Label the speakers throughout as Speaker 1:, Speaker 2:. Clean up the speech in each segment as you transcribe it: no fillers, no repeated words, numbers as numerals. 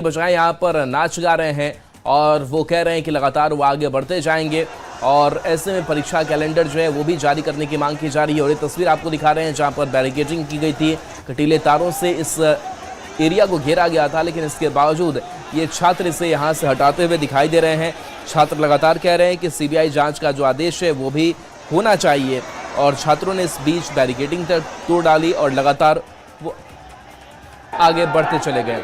Speaker 1: बजाय यहाँ पर नाच गा रहे हैं और वो कह रहे हैं कि लगातार वो आगे बढ़ते जाएंगे और ऐसे में परीक्षा कैलेंडर जो है वो भी जारी करने की मांग की जा रही है। और ये तस्वीर आपको दिखा रहे हैं जहाँ पर बैरिकेडिंग की गई थी, कटीले तारों से इस एरिया को घेरा गया था, लेकिन इसके बावजूद ये छात्र इसे यहाँ से हटाते हुए दिखाई दे रहे हैं। छात्र लगातार कह रहे हैं कि सीबीआई जांच का जो आदेश है वो भी होना चाहिए और छात्रों ने इस बीच बैरिकेडिंग तोड़ डाली और लगातार वो आगे बढ़ते चले गए।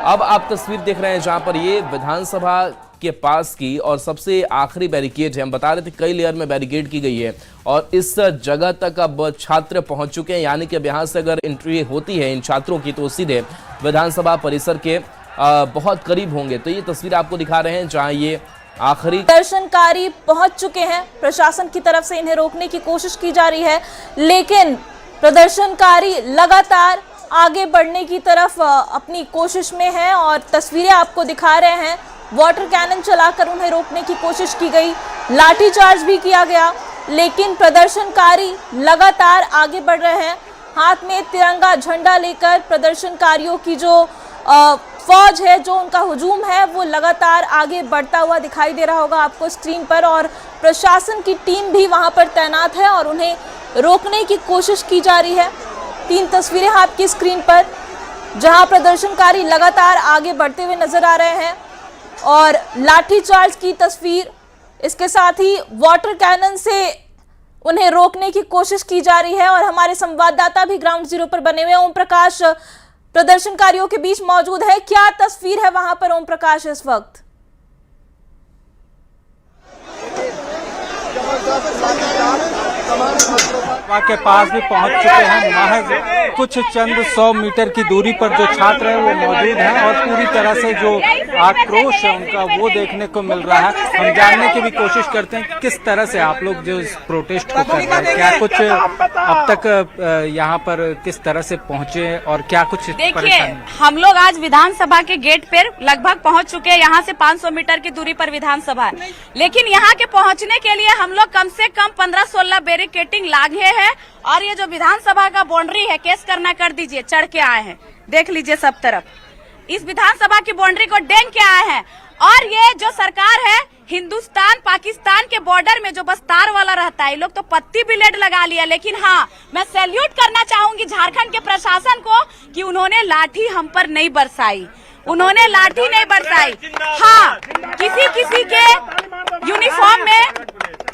Speaker 1: अब आप तस्वीर देख रहे हैं जहां पर ये विधानसभा के पास की और सबसे आखिरी बैरिकेड है। हम बता रहे थे कई लेयर में बैरिकेड की गई है और इस जगह तक अब छात्र पहुंच चुके हैं, यानी कि अब यहां से अगर एंट्री होती है इन छात्रों की तो सीधे विधानसभा परिसर के बहुत करीब होंगे। तो ये तस्वीर आपको दिखा रहे हैं जहां ये आखिरी
Speaker 2: प्रदर्शनकारी पहुंच चुके हैं। प्रशासन की तरफ से इन्हें रोकने की कोशिश की जा रही है, लेकिन प्रदर्शनकारी लगातार आगे बढ़ने की तरफ अपनी कोशिश में है और तस्वीरें आपको दिखा रहे हैं। वाटर कैनन चलाकर उन्हें रोकने की कोशिश की गई, लाठीचार्ज भी किया गया, लेकिन प्रदर्शनकारी लगातार आगे बढ़ रहे हैं। हाथ में तिरंगा झंडा लेकर प्रदर्शनकारियों की जो फौज है, जो उनका हुजूम है, वो लगातार आगे बढ़ता हुआ दिखाई दे रहा होगा आपको स्क्रीन पर। और प्रशासन की टीम भी वहां पर तैनात है और उन्हें रोकने की कोशिश की जा रही है। 3 तस्वीरें आपकी स्क्रीन पर जहां प्रदर्शनकारी लगातार आगे बढ़ते हुए नजर आ रहे हैं और लाठीचार्ज की तस्वीर, इसके साथ ही वाटर कैनन से उन्हें रोकने की कोशिश की जा रही है। और हमारे संवाददाता भी ग्राउंड जीरो पर बने हुए हैं। ओम प्रकाश प्रदर्शनकारियों के बीच मौजूद है, क्या तस्वीर है वहां पर ओम प्रकाश इस वक्त?
Speaker 3: के पास भी पहुंच चुके हैं। महज कुछ चंद 100 मीटर की दूरी पर जो छात्र हैं वो मौजूद हैं और पूरी तरह से जो आक्रोश है उनका वो देखने को मिल रहा है। हम जानने की भी कोशिश करते हैं किस तरह से आप लोग जो इस प्रोटेस्ट को कर रहे हैं, क्या कुछ अब तक यहाँ पर किस तरह से पहुँचे और क्या कुछ
Speaker 4: देखिए, हम लोग आज विधानसभा के गेट पर लगभग पहुँच चुके हैं। यहाँ से 500 मीटर की दूरी पर विधानसभा है, लेकिन यहाँ के पहुँचने के लिए हम लोग कम से कम 15-16 बैरिकेडिंग लागे हैं और ये जो विधानसभा का बाउंड्री है, केस करना कर दीजिए, चढ़ के आए हैं, देख लीजिए सब तरफ। इस विधानसभा की बाउंड्री को डेंग के आए हैं और ये जो सरकार है, हिंदुस्तान पाकिस्तान के बॉर्डर में जो बस तार वाला रहता है, ये लोग तो पत्ती ब्लेड लगा लिया। लेकिन हाँ, मैं सैल्यूट करना चाहूंगी झारखंड के प्रशासन को कि उन्होंने लाठी हम पर नहीं बरसाई, उन्होंने लाठी नहीं बरसाई। हाँ, किसी के यूनिफॉर्म में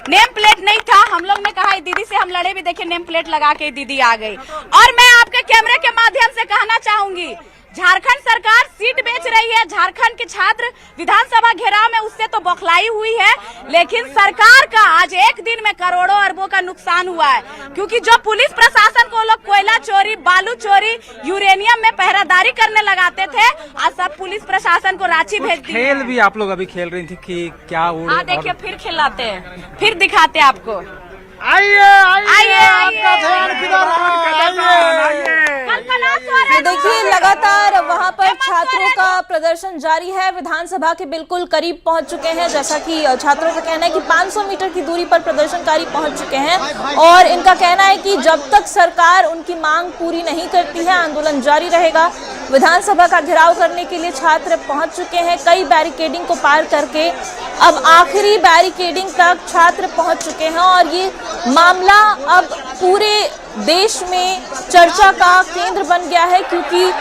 Speaker 4: नेम प्लेट नहीं था, हम लोग ने कहा दीदी से हम लड़े भी, देखिए नेम प्लेट लगा के दीदी आ गई। और मैं आपके कैमरे के माध्यम से कहना चाहूंगी, झारखंड सरकार सीट बेच रही है। झारखंड के छात्र विधानसभा घेराव में उससे तो बौखलाई हुई है, लेकिन सरकार का आज एक दिन में करोड़ों अरबों का नुकसान हुआ है, क्योंकि जो पुलिस प्रशासन को लोग कोयला चोरी, बालू चोरी, यूरेनियम में पहरादारी करने लगाते थे, आज सब पुलिस प्रशासन को रांची भेज दिया।
Speaker 3: खेल भी आप लोग अभी खेल रही थी कि क्या?
Speaker 4: हाँ, देखिए फिर खिलाते हैं, फिर दिखाते हैं आपको।
Speaker 2: देखिए, लगातार वहां पर छात्रों का प्रदर्शन जारी है। विधानसभा के बिल्कुल करीब पहुंच चुके हैं, जैसा कि छात्रों का कहना है कि 500 मीटर की दूरी पर प्रदर्शनकारी पहुंच चुके हैं और इनका कहना है कि जब तक सरकार उनकी मांग पूरी नहीं करती है, आंदोलन जारी रहेगा। विधानसभा का घेराव करने के लिए छात्र पहुंच चुके हैं, कई बैरिकेडिंग को पार करके अब आखिरी बैरिकेडिंग तक छात्र पहुंच चुके हैं और ये मामला अब पूरे देश में चर्चा का केंद्र बन गया है, क्योंकि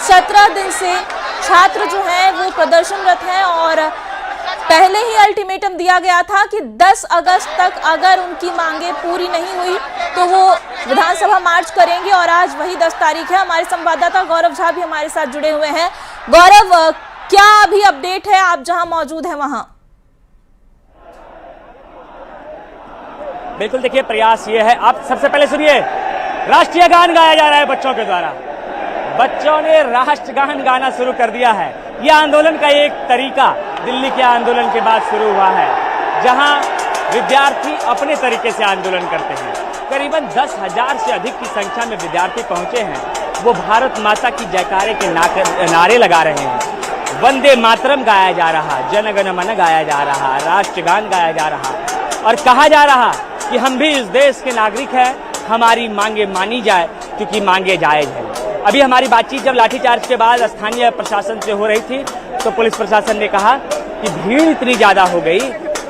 Speaker 2: 17 दिन से छात्र जो हैं वो प्रदर्शनरत हैं और पहले ही अल्टीमेटम दिया गया था कि 10 अगस्त तक अगर उनकी मांगे पूरी नहीं हुई तो वो विधानसभा मार्च करेंगे और आज वही 10 तारीख है। हमारे संवाददाता गौरव झा भी हमारे साथ जुड़े हुए हैं। गौरव, क्या अभी अपडेट है, आप जहां मौजूद हैं वहां?
Speaker 5: बिल्कुल, देखिए प्रयास ये है, आप सबसे पहले सुनिए, राष्ट्रीय गान गाया जा रहा है बच्चों के द्वारा। बच्चों ने राष्ट्रगान गाना शुरू कर दिया है। यह आंदोलन का एक तरीका दिल्ली के आंदोलन के बाद शुरू हुआ है, जहां विद्यार्थी अपने तरीके से आंदोलन करते हैं। करीबन 10,000 से अधिक की संख्या में विद्यार्थी पहुंचे हैं। वो भारत माता की जयकारे के नारे लगा रहे हैं। वंदे मातरम गाया जा रहा, जन गण मन गाया जा रहा, राष्ट्रगान गाया जा रहा और कहा जा रहा कि हम भी इस देश के नागरिक हैं, हमारी मांगे मानी जाए क्योंकि मांगे जायज है। अभी हमारी बातचीत जब लाठीचार्ज के बाद स्थानीय प्रशासन से हो रही थी तो पुलिस प्रशासन ने कहा कि भीड़ इतनी ज़्यादा हो गई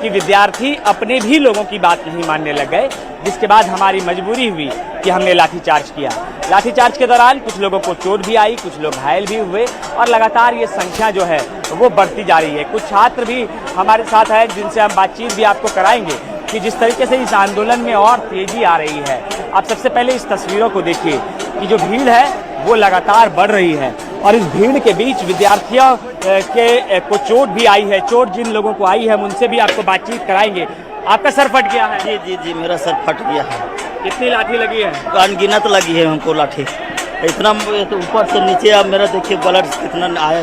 Speaker 5: कि विद्यार्थी अपने भी लोगों की बात नहीं मानने लग गए, जिसके बाद हमारी मजबूरी हुई कि हमने लाठीचार्ज किया। लाठीचार्ज के दौरान कुछ लोगों को चोट भी आई, कुछ लोग घायल भी हुए और लगातार ये संख्या जो है वो बढ़ती जा रही है। कुछ छात्र भी हमारे साथ हैं जिनसे हम बातचीत भी आपको कराएंगे कि जिस तरीके से इस आंदोलन में और तेजी आ रही है। आप सबसे पहले इस तस्वीरों को देखिए कि जो भीड़ है वो लगातार बढ़ रही है और इस भीड़ के बीच विद्यार्थियों को चोट भी आई है। चोट जिन लोगों को आई है हम उनसे भी आपको बातचीत कराएंगे। आपका सर फट गया है?
Speaker 6: जी जी जी, मेरा सर फट गया है।
Speaker 5: कितनी लाठी लगी है?
Speaker 6: अनगिनत लगी है हमको लाठी, इतना तो ऊपर से नीचे। अब मेरा देखिए ब्लड कितना आया,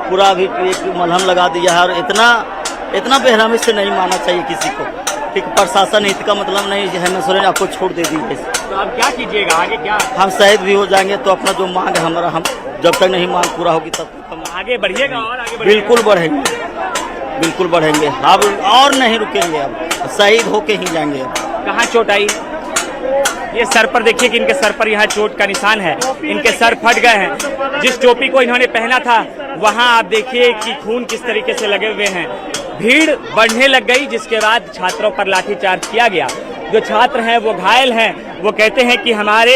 Speaker 6: पूरा अभी एक मलहम लगा दिया है। और इतना बेहरामी से नहीं मानना चाहिए किसी को। ठीक, प्रशासन इसका मतलब नहीं है हेमंत सोरेन आपको छोड़ दे दी है।
Speaker 5: तो अब क्या कीजिएगा आगे? क्या
Speaker 6: हम शहीद भी हो जाएंगे तो अपना जो मांग है हमारा, हम जब तक नहीं मांग पूरा होगी तब तक हम
Speaker 5: आगे बढ़िएगा और आगे बढ़िएगा।
Speaker 6: बिल्कुल बढ़ेंगे, बिल्कुल बढ़ेंगे। अब और नहीं रुकेंगे, अब शहीद होके ही जाएंगे।
Speaker 5: कहाँ चोट आई? ये सर पर देखिए कि इनके सर पर यहाँ चोट का निशान है, इनके सर फट गए हैं। जिस टोपी को इन्होंने पहना था वहाँ आप देखिए कि खून किस तरीके से लगे हुए हैं। भीड़ बढ़ने लग गई जिसके बाद छात्रों पर लाठीचार्ज किया गया। जो छात्र हैं वो घायल हैं, वो कहते हैं कि हमारे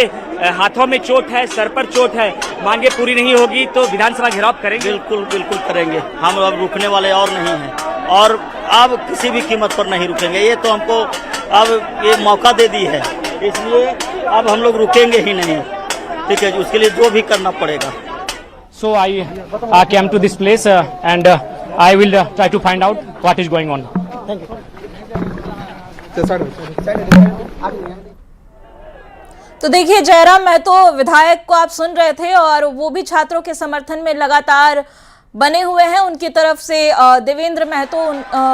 Speaker 5: हाथों में चोट है, सर पर चोट है, मांगे पूरी नहीं होगी तो विधानसभा घेराव करेंगे।
Speaker 6: बिल्कुल बिल्कुल करेंगे। हम अब रुकने वाले और नहीं हैं और अब किसी भी कीमत पर नहीं रुकेंगे। ये तो हमको अब ये मौका दे दी है, इसलिए अब हम लोग रुकेंगे ही नहीं। ठीक है, उसके लिए जो भी करना पड़ेगा।
Speaker 5: So I came to this place and I will try to find out what is going on. Thank you.
Speaker 2: तो देखिए जयराम महतो विधायक को आप सुन रहे थे और वो भी छात्रों के समर्थन में लगातार बने हुए हैं। उनकी तरफ से देवेंद्र महतो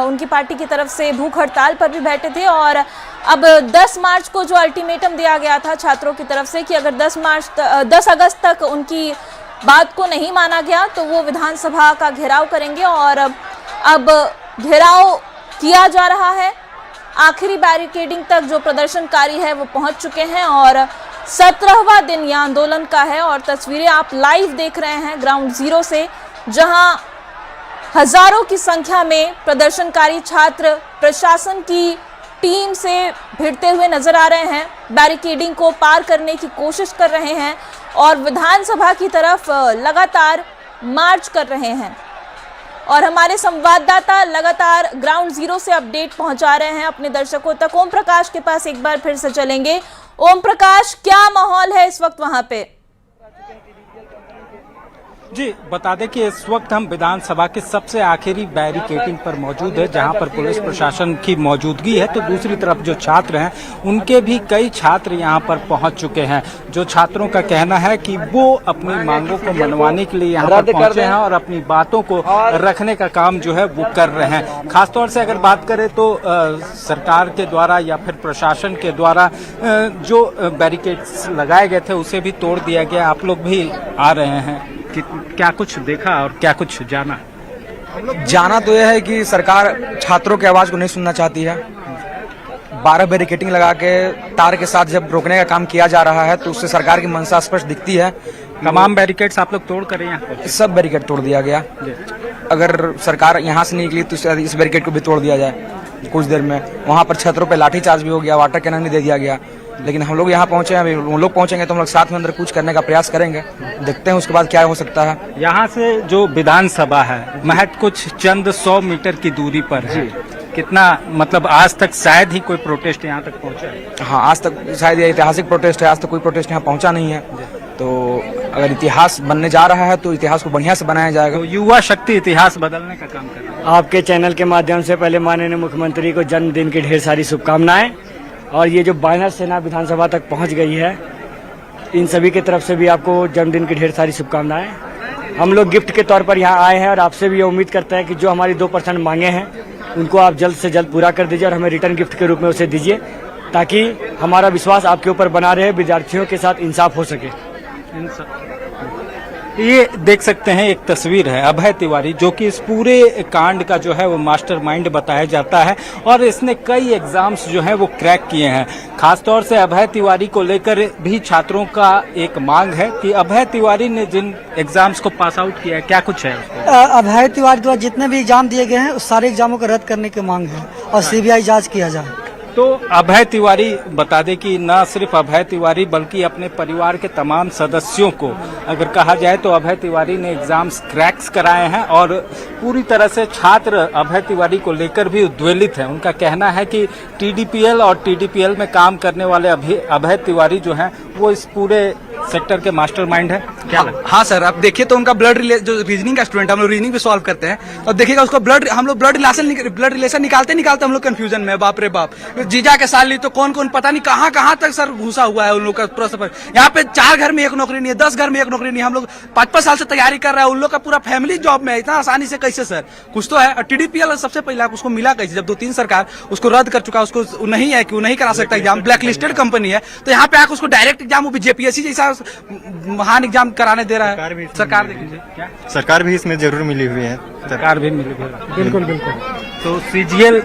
Speaker 2: उनकी पार्टी की तरफ से भूख हड़ताल पर भी बैठे थे और अब 10 मार्च को जो अल्टीमेटम दिया गया था छात्रों की तरफ से कि अगर 10 अगस्त तक उनकी बात को नहीं माना गया तो वो विधानसभा का घेराव करेंगे और अब घेराव किया जा रहा है। आखिरी बैरिकेडिंग तक जो प्रदर्शनकारी है वो पहुंच चुके हैं और 17वां दिन यह आंदोलन का है और तस्वीरें आप लाइव देख रहे हैं ग्राउंड जीरो से, जहां हजारों की संख्या में प्रदर्शनकारी छात्र प्रशासन की टीम से भिड़ते हुए नजर आ रहे हैं, बैरिकेडिंग को पार करने की कोशिश कर रहे हैं और विधानसभा की तरफ लगातार मार्च कर रहे हैं। और हमारे संवाददाता लगातार ग्राउंड जीरो से अपडेट पहुंचा रहे हैं अपने दर्शकों तक। ओम प्रकाश के पास एक बार फिर से चलेंगे। ओम प्रकाश, क्या माहौल है इस वक्त वहां पे?
Speaker 3: जी बता दें कि इस वक्त हम विधानसभा के सबसे आखिरी बैरिकेडिंग पर मौजूद है, जहां पर पुलिस प्रशासन की मौजूदगी है। तो दूसरी तरफ जो छात्र हैं उनके भी कई छात्र यहां पर पहुंच चुके हैं। जो छात्रों का कहना है कि वो अपनी मांगों को मनवाने के लिए यहां पर पहुंचे हैं और अपनी बातों को रखने का काम जो है वो कर रहे हैं। खासतौर से अगर बात करें तो सरकार के द्वारा या फिर प्रशासन के द्वारा जो बैरिकेड्स लगाए गए थे उसे भी तोड़ दिया गया। आप लोग भी आ रहे हैं, क्या कुछ देखा और क्या कुछ जाना
Speaker 7: तो यह है कि सरकार छात्रों की आवाज को नहीं सुनना चाहती है। 12 बैरिकेडिंग लगा के तार के साथ जब रोकने का काम किया जा रहा है तो उससे सरकार की मंशा स्पष्ट दिखती है।
Speaker 3: तमाम बैरिकेड्स आप लोग तोड़ कर यहाँ
Speaker 7: सब बैरिकेड तोड़ दिया गया। अगर सरकार यहाँ से नहीं निकली तो इस बैरिकेड को भी तोड़ दिया जाए कुछ देर में। वहाँ पर छात्रों पे लाठीचार्ज भी हो गया, वाटर कैनन भी दे दिया गया। लेकिन हम लोग यहाँ पहुंचे हैं, अभी वो लोग पहुंचेंगे तो हम लोग साथ में अंदर कुछ करने का प्रयास करेंगे, देखते हैं उसके बाद क्या हो सकता है।
Speaker 3: यहाँ से जो विधानसभा है महज कुछ चंद 100 मीटर की दूरी पर है। कितना मतलब आज तक शायद ही कोई प्रोटेस्ट यहाँ तक पहुँचा?
Speaker 7: हाँ, आज तक शायद ये ऐतिहासिक प्रोटेस्ट है। आज तक कोई प्रोटेस्ट यहाँ पहुँचा नहीं है। तो अगर इतिहास बनने जा रहा है तो इतिहास को बढ़िया से बनाया जाएगा।
Speaker 3: तो युवा शक्ति इतिहास बदलने का काम कर रही है।
Speaker 5: आपके चैनल के माध्यम से पहले माननीय मुख्यमंत्री को जन्मदिन की ढेर सारी शुभकामनाएं। और ये जो बैनर सेना विधानसभा तक पहुंच गई है, इन सभी की तरफ से भी आपको जन्मदिन की ढेर सारी शुभकामनाएं। हम लोग गिफ्ट के तौर पर यहाँ आए हैं और आपसे भी ये उम्मीद करते हैं कि जो हमारी 2% मांगे हैं उनको आप जल्द से जल्द पूरा कर दीजिए और हमें रिटर्न गिफ्ट के रूप में उसे दीजिए, ताकि हमारा विश्वास आपके ऊपर बना रहे, विद्यार्थियों के साथ इंसाफ हो सके।
Speaker 3: ये देख सकते हैं एक तस्वीर है अभय तिवारी, जो कि इस पूरे कांड का जो है वो मास्टरमाइंड बताया जाता है और इसने कई एग्जाम्स जो है वो क्रैक किए हैं। खासतौर से अभय तिवारी को लेकर भी छात्रों का एक मांग है कि अभय तिवारी ने जिन एग्जाम्स को पास आउट किया है, क्या कुछ है उसको?
Speaker 8: अभय तिवारी द्वारा जितने भी एग्जाम दिए गए हैं उस सारे एग्जामों को रद्द करने की मांग है और सीबीआई जांच किया जाए।
Speaker 3: तो अभय तिवारी बता दें कि न सिर्फ अभय तिवारी बल्कि अपने परिवार के तमाम सदस्यों को अगर कहा जाए तो अभय तिवारी ने एग्जाम्स क्रैक्स कराए हैं और पूरी तरह से छात्र अभय तिवारी को लेकर भी उद्वेलित हैं। उनका कहना है कि टीडीपीएल और टीडीपीएल में काम करने वाले अभय तिवारी जो हैं वो इस पूरे सेक्टर के मास्टरमाइंड है। क्या
Speaker 7: हाँ सर, आप देखिए तो उनका ब्लड जो रीजनिंग का स्टूडेंट हम लोग रीजनिंग भी सॉल्व करते हैं और देखिएगा उसको हम लोग ब्लड रिलेशन निकालते हम लोग कंफ्यूजन में, बाप रे बाप। जीजा के साल ली तो कौन कौन पता नहीं कहाँ तक सर घुसा हुआ है उन लोग का पूरा सफर। यहाँ पे 4 घर में एक नौकरी नहीं है, 10 घर में एक नौकरी नहीं है। हम लोग 5-5 साल से तैयारी कर रहे हैं, उन लोग का पूरा फैमिली जॉब में है। इतना आसानी से कैसे सर? कुछ तो है। और टीडीपीएल सबसे पहले उसको मिला कैसे, जब 2-3 सरकार उसको रद्द कर चुका, उसको नहीं है कि वो नहीं करा सकता एग्जाम, ब्लैक लिस्टेड कंपनी है। तो यहाँ पे आकर उसको डायरेक्ट एग्जाम, वो भी जेपीएससी जैसा महान एग्जाम कराने दे रहा है। सरकार देखिए क्या,
Speaker 9: सरकार भी इसमें जरूर मिली हुई है।
Speaker 3: सरकार भी मिली हुई है, बिल्कुल बिल्कुल। तो सीजीएल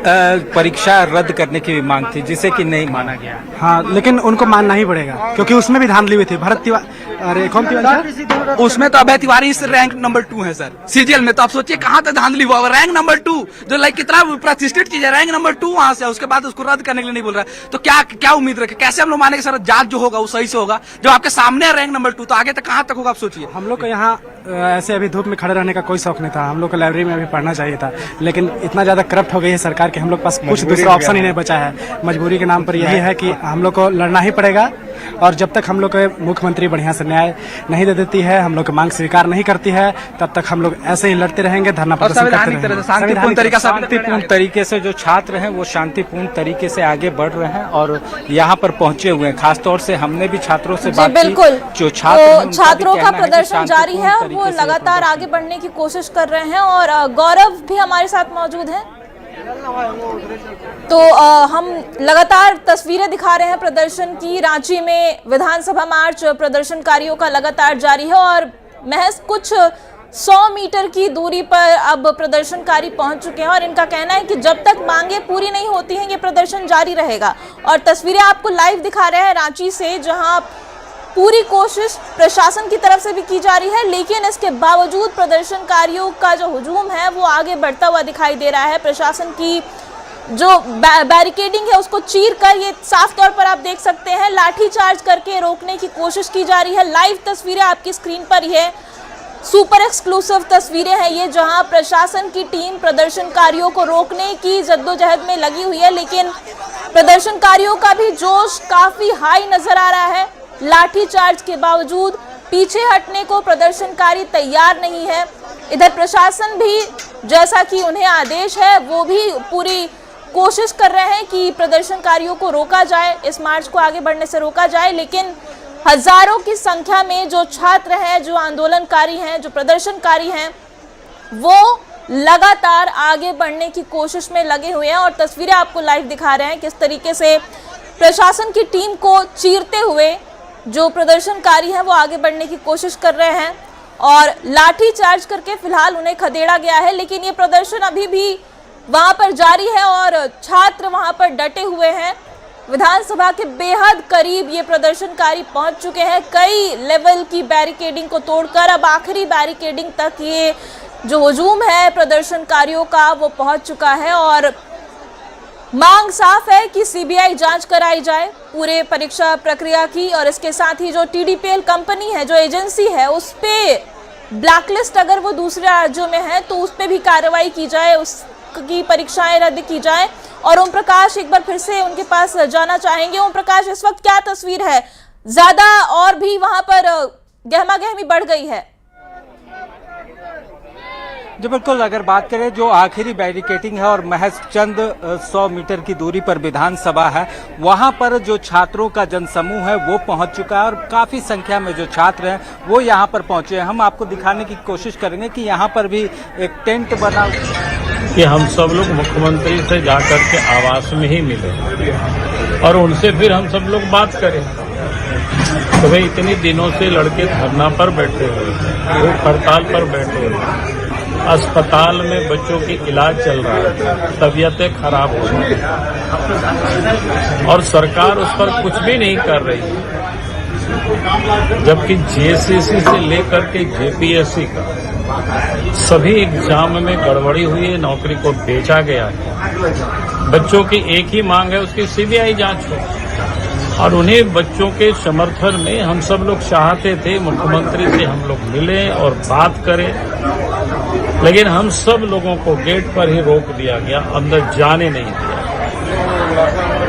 Speaker 3: परीक्षा रद्द करने की भी मांग थी, जिसे कि नहीं माना गया।
Speaker 10: हाँ, लेकिन उनको मानना ही पड़ेगा क्योंकि उसमें भी धांधली हुई थी। भरत तिवारी, अरे कौन तिवारी,
Speaker 7: उसमें तो अभय तिवारी रैंक नंबर 2 है सर सीजीएल में। तो आप सोचिए कहाँ तक धांधली हुआ। रैंक नंबर 2 जो लाइक कितना प्रतिष्ठित चीज है, रैंक नंबर 2 वहां से, उसके बाद उसको रद्द करने के लिए नहीं बोल रहा है। तो क्या उम्मीद रखे, कैसे हम लोग माने कि सर जांच जो होगा वो सही से होगा? जब आपके सामने रैंक नंबर 2 तो आगे तक कहाँ तक होगा आप सोचिए।
Speaker 10: हम लोग को यहाँ ऐसे अभी धूप में खड़े रहने का कोई शौक नहीं था। हम लोग को लाइब्रेरी में अभी पढ़ना चाहिए था, लेकिन इतना ज्यादा करप्ट हो गई है सरकार कि हम लोग पास कुछ दूसरा ऑप्शन ही नहीं बचा है। मजबूरी के नाम पर यही है कि हम लोग को लड़ना ही पड़ेगा और जब तक हम लोग के मुख्यमंत्री बढ़िया से न्याय नहीं दे देती है, हम लोग की मांग स्वीकार नहीं करती है, तब तक हम लोग ऐसे ही लड़ते रहेंगे, धरना प्रदर्शन करते रहेंगे।
Speaker 3: शांतिपूर्ण तरीके से जो छात्र हैं वो शांतिपूर्ण तरीके से आगे बढ़ रहे हैं और यहाँ पर पहुंचे हुए हैं। खासतौर से हमने भी छात्रों से बात की, जो
Speaker 2: छात्रों का प्रदर्शन जारी है और वो लगातार आगे बढ़ने की कोशिश कर रहे हैं। और गौरव भी हमारे साथ मौजूद हैं, तो हम लगातार तस्वीरें दिखा रहे हैं प्रदर्शन की। रांची में विधानसभा मार्च प्रदर्शनकारियों का लगातार जारी है और महज कुछ 100 मीटर की दूरी पर अब प्रदर्शनकारी पहुंच चुके हैं और इनका कहना है कि जब तक मांगे पूरी नहीं होती हैं ये प्रदर्शन जारी रहेगा। और तस्वीरें आपको लाइव दिखा रहे हैं रांची से, जहां पूरी कोशिश प्रशासन की तरफ से भी की जा रही है, लेकिन इसके बावजूद प्रदर्शनकारियों का जो हुजूम है वो आगे बढ़ता हुआ दिखाई दे रहा है। प्रशासन की जो बैरिकेडिंग है उसको चीर कर, ये साफ तौर पर आप देख सकते हैं, लाठीचार्ज करके रोकने की कोशिश की जा रही है। लाइव तस्वीरें आपकी स्क्रीन पर ही है, सुपर एक्सक्लूसिव तस्वीरें हैं ये, जहां प्रशासन की टीम प्रदर्शनकारियों को रोकने की जद्दोजहद में लगी हुई है, लेकिन प्रदर्शनकारियों का भी जोश काफी हाई नजर आ रहा है। लाठीचार्ज के बावजूद पीछे हटने को प्रदर्शनकारी तैयार नहीं है। इधर प्रशासन भी, जैसा कि उन्हें आदेश है, वो भी पूरी कोशिश कर रहे हैं कि प्रदर्शनकारियों को रोका जाए, इस मार्च को आगे बढ़ने से रोका जाए। लेकिन हजारों की संख्या में जो छात्र हैं, जो आंदोलनकारी हैं, जो प्रदर्शनकारी हैं, वो लगातार आगे बढ़ने की कोशिश में लगे हुए हैं। और तस्वीरें आपको लाइव दिखा रहे हैं किस तरीके से प्रशासन की टीम को चीरते हुए जो प्रदर्शनकारी हैं वो आगे बढ़ने की कोशिश कर रहे हैं और लाठी चार्ज करके फिलहाल उन्हें खदेड़ा गया है। लेकिन ये प्रदर्शन अभी भी वहां पर जारी है और छात्र वहां पर डटे हुए हैं। विधानसभा के बेहद करीब ये प्रदर्शनकारी पहुंच चुके हैं, कई लेवल की बैरिकेडिंग को तोड़कर अब आखिरी बैरिकेडिंग तक ये जो हुजूम है प्रदर्शनकारियों का वो पहुंच चुका है। और मांग साफ है कि सीबीआई जांच कराई जाए पूरे परीक्षा प्रक्रिया की, और इसके साथ ही जो टीडीपीएल कंपनी है, जो एजेंसी है, उस पे ब्लैकलिस्ट अगर वो दूसरे राज्यों में है तो उस पे भी कार्रवाई की जाए, उसकी परीक्षाएं रद्द की जाए। और ओम प्रकाश एक बार फिर से उनके पास जाना चाहेंगे। ओम प्रकाश, इस वक्त क्या तस्वीर है? ज्यादा और भी वहां पर गहमा गहमी बढ़ गई है?
Speaker 3: जी बिल्कुल, अगर बात करें जो आखिरी बैरिकेडिंग है और महज चंद 100 मीटर की दूरी पर विधानसभा है, वहां पर जो छात्रों का जनसमूह है वो पहुंच चुका है और काफी संख्या में जो छात्र हैं वो यहां पर पहुंचे हैं। हम आपको दिखाने की कोशिश करेंगे कि यहां पर भी एक टेंट बना
Speaker 11: कि हम सब लोग मुख्यमंत्री से जाकर के आवास में ही मिले और उनसे फिर हम सब लोग बात करें। तो भाई इतनी दिनों से लड़के धरना पर बैठे हुए हैं, भूख हड़ताल पर बैठे हुए हैं, अस्पताल में बच्चों की इलाज चल रहा है, तबीयतें खराब हो रही हैं और सरकार उस पर कुछ भी नहीं कर रही है। जबकि जेसीसी से लेकर के जेपीएससी का सभी एग्जाम में गड़बड़ी हुई है, नौकरी को बेचा गया है। बच्चों की एक ही मांग है, उसकी सीबीआई जांच हो। और उन्हीं बच्चों के समर्थन में हम सब लोग चाहते थे मुख्यमंत्री से हम लोग मिलें और बात करें, लेकिन हम सब लोगों को गेट पर ही रोक दिया गया, अंदर जाने नहीं दिया।